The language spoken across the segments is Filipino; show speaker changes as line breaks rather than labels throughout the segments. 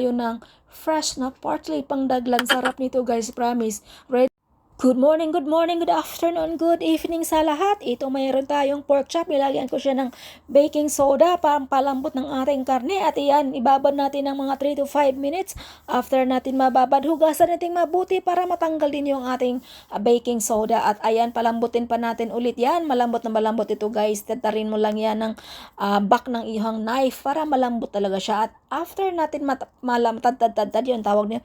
tayo ng fresh na pork pangdaglag sarap nito guys, promise. Good morning, good afternoon, good evening sa lahat. Ito mayroon tayong pork chop. Nilagyan ko siya ng baking soda para palambot ng ating karne. At iyan, ibabad natin ng mga 3 to 5 minutes. After natin mababad, hugasan natin mabuti para matanggal din yung ating baking soda. At ayan, palambutin pa natin ulit yan. Malambot na malambot ito guys. Tatarin mo lang yan ng back ng ihang knife para malambot talaga siya. At after natin tad yung tawag niya.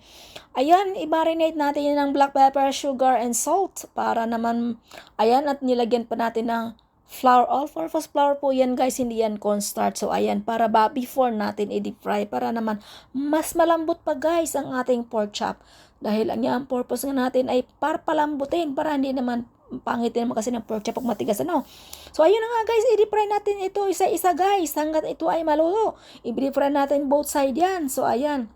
Ayan, i-marinate natin yan ng black pepper, sugar, and salt para naman, ayan, at nilagyan pa natin ng flour, all-purpose flour po yan guys, hindi yan cornstarch. So ayan, para before natin i-deep fry, para naman mas malambot pa guys ang ating pork chop. Dahil ang purpose nga natin ay para palambutin, para hindi naman pangit naman kasi ng pork chop pag matigas ano. So ayun na nga guys, i-deep fry natin ito isa-isa guys hanggat ito ay maluto. I-deep fry natin both side yan. So ayan.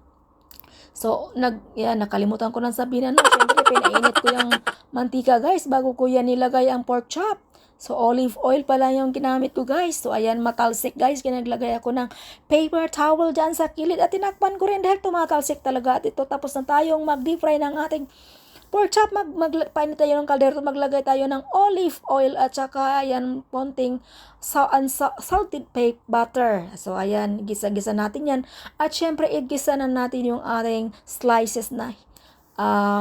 So, nakalimutan ko nang sabihin syempre pinainit ko yung mantika guys bago ko yan nilagay ang pork chop. So, olive oil pala yung ginamit ko guys. So, ayan, matalsik guys. Kinaglagay ako ng paper towel dyan sa kilid at tinakpan ko rin dahil tumatalsik talaga. At ito, tapos na tayong mag-deep fry ng ating pork chop. Magpainit tayo ng kaldero. Maglagay tayo ng olive oil at saka, ayan, konting salted butter. So, ayan, gisa-gisa natin yan. At syempre, igisa na natin yung ating slices na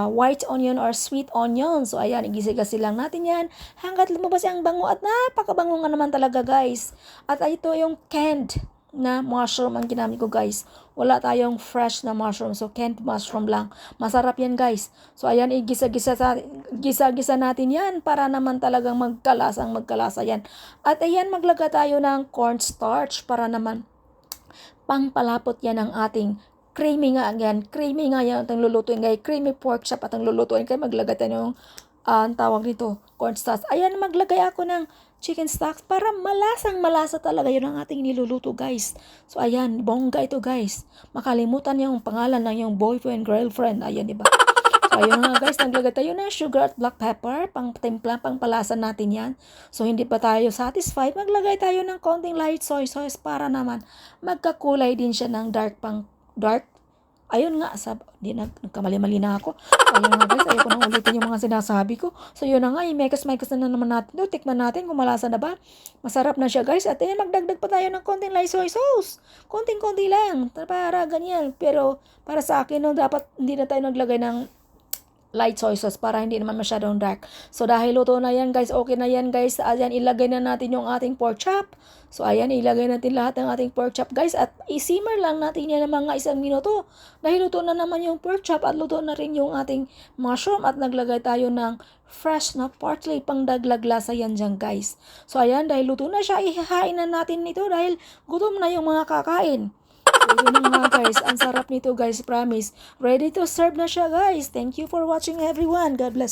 white onion or sweet onion. So, ayan, igisa-gisa lang natin yan hanggat lumabas ang bango at napakabango nga naman talaga guys. At ito yung canned na mushroom ang ginamit ko guys. Wala tayong fresh na mushroom. So, canned mushroom lang. Masarap yan guys. So, ayan, gisa-gisa natin yan para naman talagang magkalasa yan. At ayan, maglaga tayo ng cornstarch para naman pangpalapot yan ang ating creamy nga yan. Creamy nga yan at ang lulutuin guys. Creamy pork chop at ang lulutuin kayo. Maglagay tayo ng ang tawag nito, cornstarch. Ayan, maglagay ako ng chicken stocks para malasa talaga yun ang ating niluluto guys. So ayan, bongga ito guys. Makalimutan yung pangalan ng yung boyfriend, girlfriend. Ayan, diba? So ayun nga guys, naglagay tayo ng sugar at black pepper. Pang timpla, pang palasan natin yan. So hindi pa tayo satisfied, maglagay tayo ng konting light soy sauce para naman magkakulay din siya ng dark. Ayun nga, di nagkamali-mali na ako. Ayun nga guys, ayoko nang ulitin yung mga sinasabi ko. So yun na nga, i-mekas-mekas na naman natin. Tikman natin kung malasa na ba. Masarap na siya guys. At ayun, magdagdag pa tayo ng konting light soy sauce. Konting-konti lang. Para ganyan. Pero para sa akin, dapat hindi na tayo naglagay ng light soy sauce para hindi naman masyadong dark. So dahil luto na yan guys, okay na yan guys. Ayan, ilagay na natin yung ating pork chop. So ayan, ilagay natin lahat ng ating pork chop guys at i-simmer lang natin yan ng mga 1 minuto. Dahil luto na naman yung pork chop at luto na rin yung ating mushroom at naglagay tayo ng fresh na parsley pang daglag lasa yan dyan guys. So ayan, dahil luto na siya, ihahain na natin ito dahil gutom na yung mga kakain. So, yun na nga guys. Ang sarap nito guys, promise. Ready to serve na siya guys. Thank you for watching everyone. God bless.